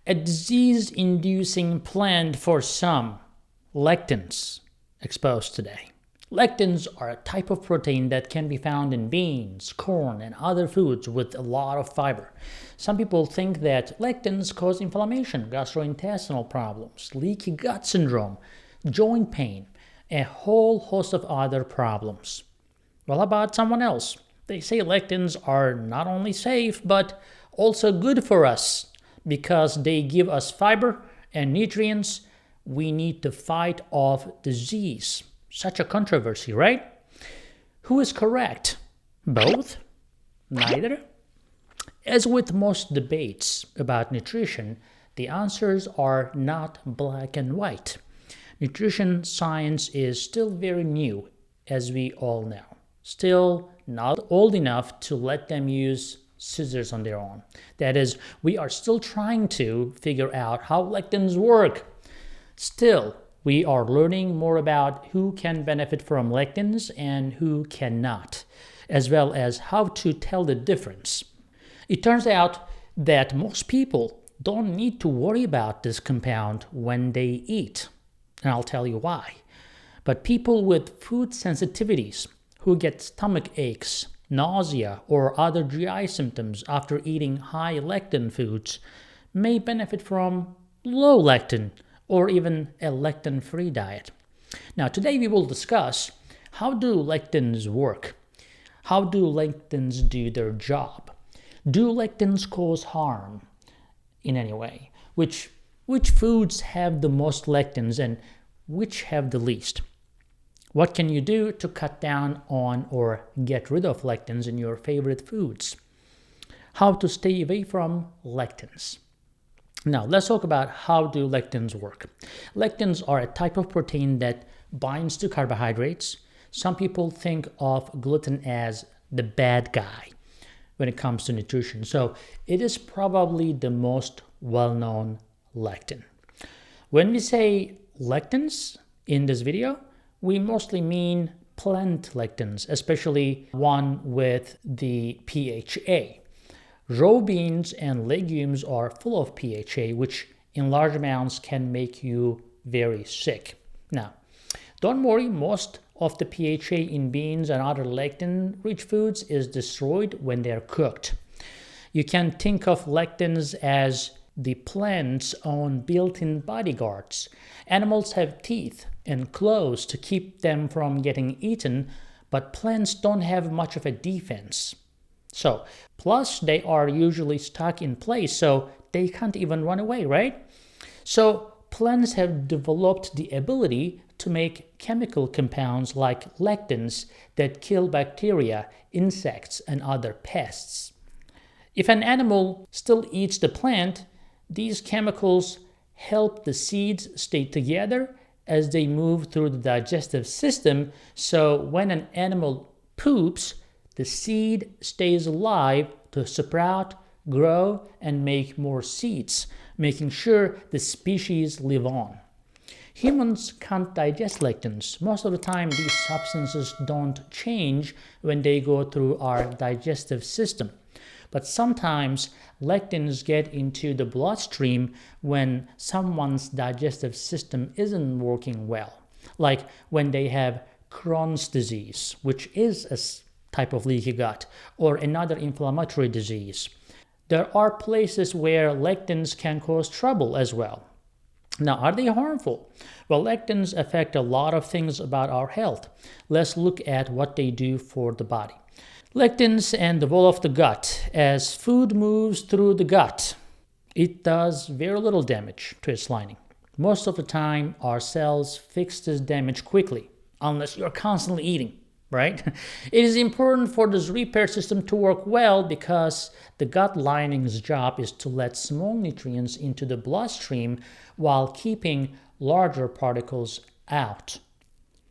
A disease-inducing plant for some, lectins, exposed today. Lectins are a type of protein that can be found in beans, corn, and other foods with a lot of fiber. Some people think that lectins cause inflammation, gastrointestinal problems, leaky gut syndrome, joint pain, a whole host of other problems. Well, how about someone else? They say lectins are not only safe, but also good for us because they give us fiber and nutrients we need to fight off disease. Such a controversy, right? Who is correct? Both? Neither? As with most debates about nutrition, the answers are not black and white. Nutrition science is still very new, as we all know. Still not old enough to let them use scissors on their own. That is, we are still trying to figure out how lectins work. Still, we are learning more about who can benefit from lectins and who cannot, as well as how to tell the difference. It turns out that most people don't need to worry about this compound when they eat, and I'll tell you why. But people with food sensitivities who get stomach aches, nausea, or other GI symptoms after eating high lectin foods may benefit from low lectin or even a lectin-free diet. Now, today we will discuss how do lectins work? How do lectins do their job? Do lectins cause harm in any way? Which foods have the most lectins and which have the least? What can you do to cut down on or get rid of lectins in your favorite foods? How to stay away from lectins? Now, let's talk about how do lectins work. Lectins are a type of protein that binds to carbohydrates. Some people think of gluten as the bad guy when it comes to nutrition. So it is probably the most well-known lectin. When we say lectins in this video, we mostly mean plant lectins, especially one with the PHA. Raw beans and legumes are full of PHA, which in large amounts can make you very sick. Now, don't worry, most of the PHA in beans and other lectin-rich foods is destroyed when they're cooked. You can think of lectins as the plant's own built-in bodyguards. Animals have teeth and claws to keep them from getting eaten, but plants don't have much of a defense. So, plus they are usually stuck in place, so they can't even run away, right? So, plants have developed the ability to make chemical compounds like lectins that kill bacteria, insects, and other pests. If an animal still eats the plant, these chemicals help the seeds stay together as they move through the digestive system, so when an animal poops, the seed stays alive to sprout, grow, and make more seeds, making sure the species live on. Humans can't digest lectins. Most of the time, these substances don't change when they go through our digestive system. But sometimes lectins get into the bloodstream when someone's digestive system isn't working well, like when they have Crohn's disease, which is a type of leaky gut, or another inflammatory disease. There are places where lectins can cause trouble as well. Now, are they harmful? Well, lectins affect a lot of things about our health. Let's look at what they do for the body. Lectins and the wall of the gut. As food moves through the gut, it does very little damage to its lining. Most of the time, our cells fix this damage quickly, unless you're constantly eating, right? It is important for this repair system to work well because the gut lining's job is to let small nutrients into the bloodstream while keeping larger particles out.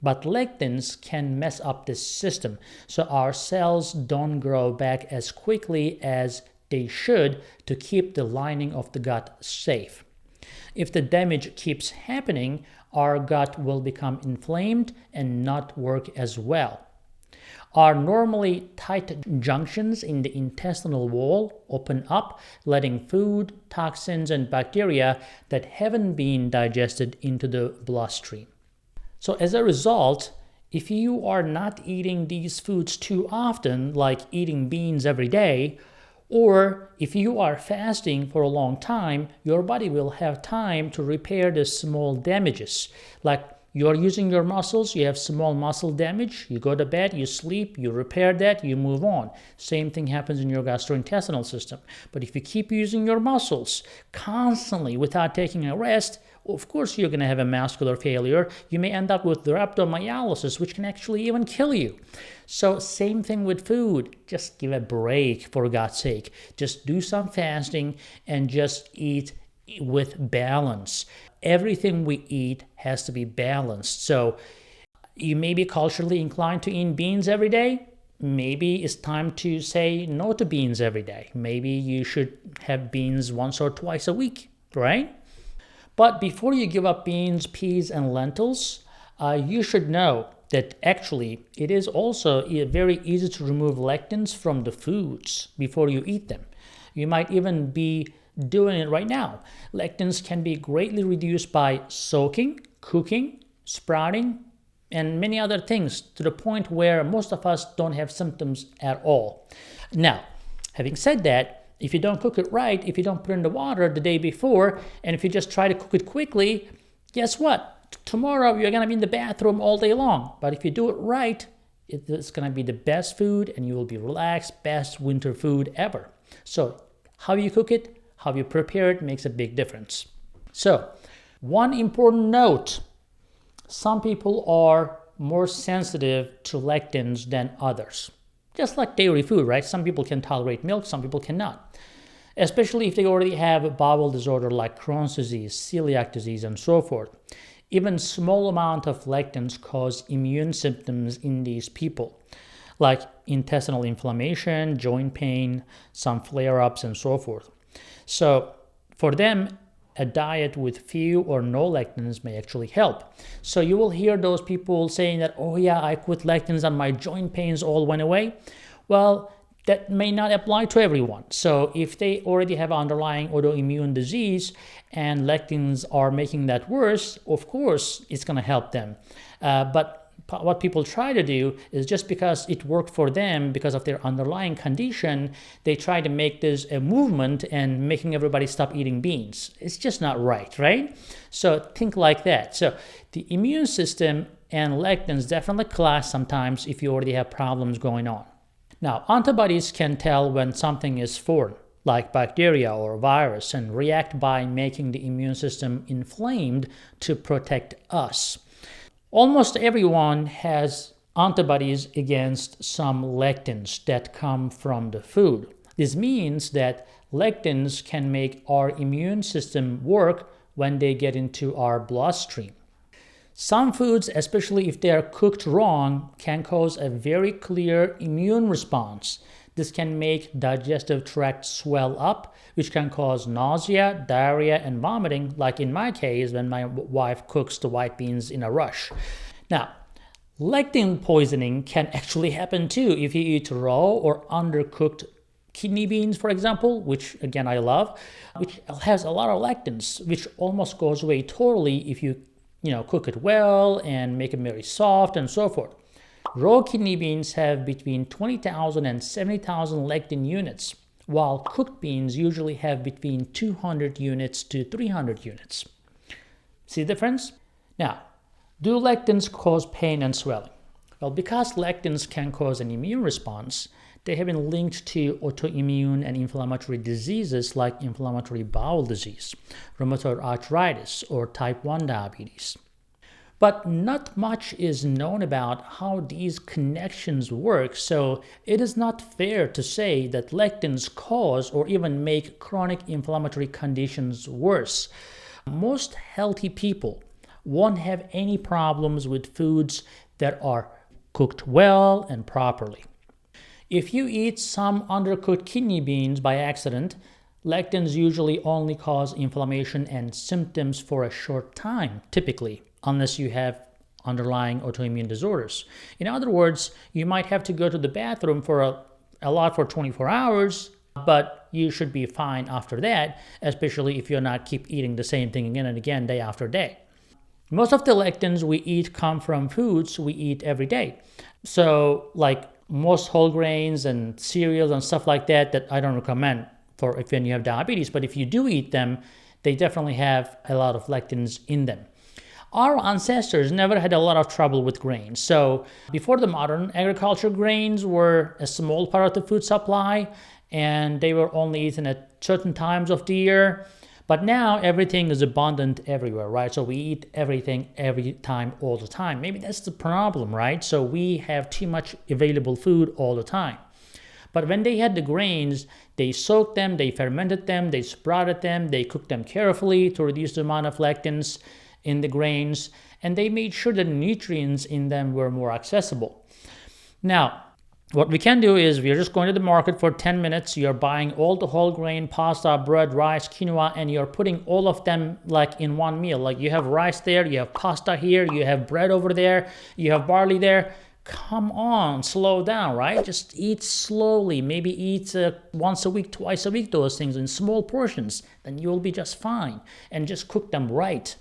But lectins can mess up this system, so our cells don't grow back as quickly as they should to keep the lining of the gut safe. If the damage keeps happening, our gut will become inflamed and not work as well. are normally tight junctions in the intestinal wall open up, letting food, toxins, and bacteria that haven't been digested into the bloodstream. So as a result, if you are not eating these foods too often, like eating beans every day, or if you are fasting for a long time, your body will have time to repair the small damages. Like you're using your muscles, you have small muscle damage, you go to bed, you sleep, you repair that, you move on. Same thing happens in your gastrointestinal system. But if you keep using your muscles constantly without taking a rest, of course you're going to have a vascular failure. You may end up with rhabdomyolysis, which can actually even kill you. So same thing with food. Just give a break, for God's sake. Just do some fasting and just eat with balance. Everything we eat has to be balanced. So you may be culturally inclined to eat beans every day. Maybe it's time to say no to beans every day. Maybe you should have beans once or twice a week, right? But before you give up beans, peas, and lentils, you should know that actually it is also very easy to remove lectins from the foods before you eat them. You might even be doing it right now. Lectins can be greatly reduced by soaking, cooking, sprouting, and many other things, to the point where most of us don't have symptoms at all. Now, having said that, if you don't cook it right, if you don't put it in the water the day before, and if you just try to cook it quickly, guess what? Tomorrow you're going to be in the bathroom all day long. But if you do it right, it's going to be the best food and you will be relaxed, best winter food ever. So how you cook it, how you prepare it makes a big difference. So one important note, some people are more sensitive to lectins than others. Just like dairy food, right? Some people can tolerate milk, some people cannot. Especially if they already have a bowel disorder like Crohn's disease, celiac disease, and so forth. Even small amount of lectins cause immune symptoms in these people, like intestinal inflammation, joint pain, some flare-ups, and so forth. So for them, a diet with few or no lectins may actually help. So you will hear those people saying that, oh yeah, I quit lectins and my joint pains all went away. Well, that may not apply to everyone. So if they already have underlying autoimmune disease and lectins are making that worse, of course it's going to help them. But what people try to do is, just because it worked for them because of their underlying condition, they try to make this a movement and making everybody stop eating beans. It's just not right? So think like that. So the immune system and lectins definitely clash sometimes if you already have problems going on. Now, antibodies can tell when something is foreign, like bacteria or virus, and react by making the immune system inflamed to protect us. Almost everyone has antibodies against some lectins that come from the food. This means that lectins can make our immune system work when they get into our bloodstream. Some foods, especially if they are cooked wrong, can cause a very clear immune response. This can make digestive tract swell up, which can cause nausea, diarrhea, and vomiting, like in my case when my wife cooks the white beans in a rush. Now, lectin poisoning can actually happen too if you eat raw or undercooked kidney beans, for example, which again I love, which has a lot of lectins, which almost goes away totally if you cook it well and make it very soft and so forth. Raw kidney beans have between 20,000 and 70,000 lectin units, while cooked beans usually have between 200 units to 300 units. See the difference? Now, do lectins cause pain and swelling? Well, because lectins can cause an immune response, they have been linked to autoimmune and inflammatory diseases like inflammatory bowel disease, rheumatoid arthritis, or type 1 diabetes. But not much is known about how these connections work, so it is not fair to say that lectins cause or even make chronic inflammatory conditions worse. Most healthy people won't have any problems with foods that are cooked well and properly. If you eat some undercooked kidney beans by accident, lectins usually only cause inflammation and symptoms for a short time, typically, unless you have underlying autoimmune disorders. In other words, you might have to go to the bathroom for a lot for 24 hours, but you should be fine after that, especially if you're not keep eating the same thing again and again, day after day. Most of the lectins we eat come from foods we eat every day. So like most whole grains and cereals and stuff like that I don't recommend for if you have diabetes, but if you do eat them, they definitely have a lot of lectins in them. Our ancestors never had a lot of trouble with grains. So before the modern agriculture, grains were a small part of the food supply, and they were only eaten at certain times of the year. But now everything is abundant everywhere, right? So we eat everything every time, all the time. Maybe that's the problem, right? So we have too much available food all the time. But when they had the grains, they soaked them, they fermented them, they sprouted them, they cooked them carefully to reduce the amount of lectins in the grains, and they made sure that nutrients in them were more accessible. Now, what we can do is we're just going to the market for 10 minutes. You're buying all the whole grain, pasta, bread, rice, quinoa, and you're putting all of them like in one meal. Like you have rice there, you have pasta here, you have bread over there, you have barley there. Come on, slow down, right? Just eat slowly. Maybe eat once a week, twice a week, those things in small portions. Then you'll be just fine. And just cook them right.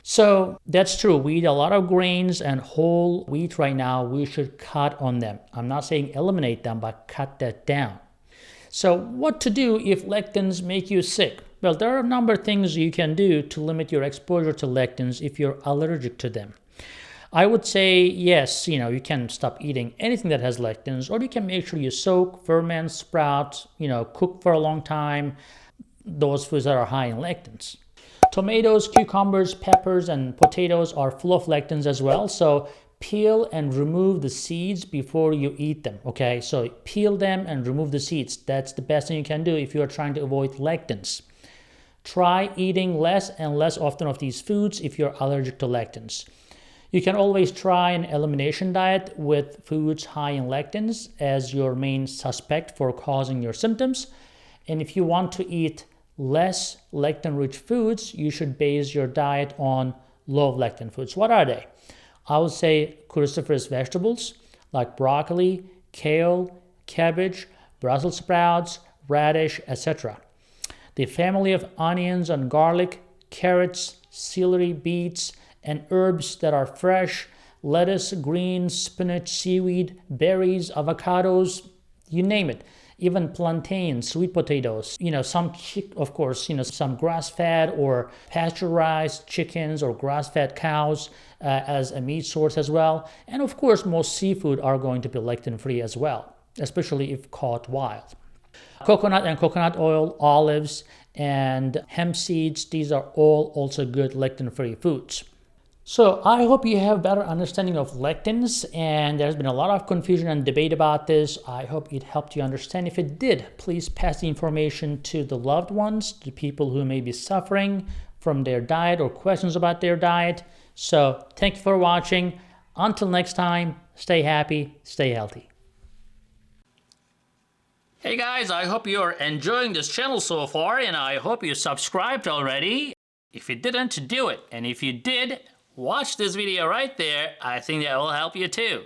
So that's true. We eat a lot of grains and whole wheat right now. We should cut on them. I'm not saying eliminate them, but cut that down. So what to do if lectins make you sick? Well, there are a number of things you can do to limit your exposure to lectins if you're allergic to them. I would say yes, you can stop eating anything that has lectins, or you can make sure you soak, ferment, sprout, cook for a long time, those foods that are high in lectins. Tomatoes, cucumbers, peppers, and potatoes are full of lectins as well. So peel and remove the seeds before you eat them, okay? So peel them and remove the seeds. That's the best thing you can do if you're trying to avoid lectins. Try eating less and less often of these foods if you're allergic to lectins. You can always try an elimination diet with foods high in lectins as your main suspect for causing your symptoms. And if you want to eat less lectin-rich foods, you should base your diet on low-lectin foods. What are they? I would say cruciferous vegetables like broccoli, kale, cabbage, Brussels sprouts, radish, etc. The family of onions and garlic, carrots, celery, beets, and herbs that are fresh, lettuce, greens, spinach, seaweed, berries, avocados, you name it. Even plantains, sweet potatoes, of course, some grass-fed or pasteurized chickens or grass-fed cows as a meat source as well. And of course, most seafood are going to be lectin-free as well, especially if caught wild. Coconut and coconut oil, olives, and hemp seeds, these are all also good lectin-free foods. So I hope you have a better understanding of lectins, and there's been a lot of confusion and debate about this. I hope it helped you understand. If it did, please pass the information to the loved ones, to people who may be suffering from their diet or questions about their diet. So thank you for watching. Until next time, stay happy, stay healthy. Hey guys, I hope you're enjoying this channel so far, and I hope you subscribed already. If you didn't, do it. And if you did, watch this video right there. I think that will help you too.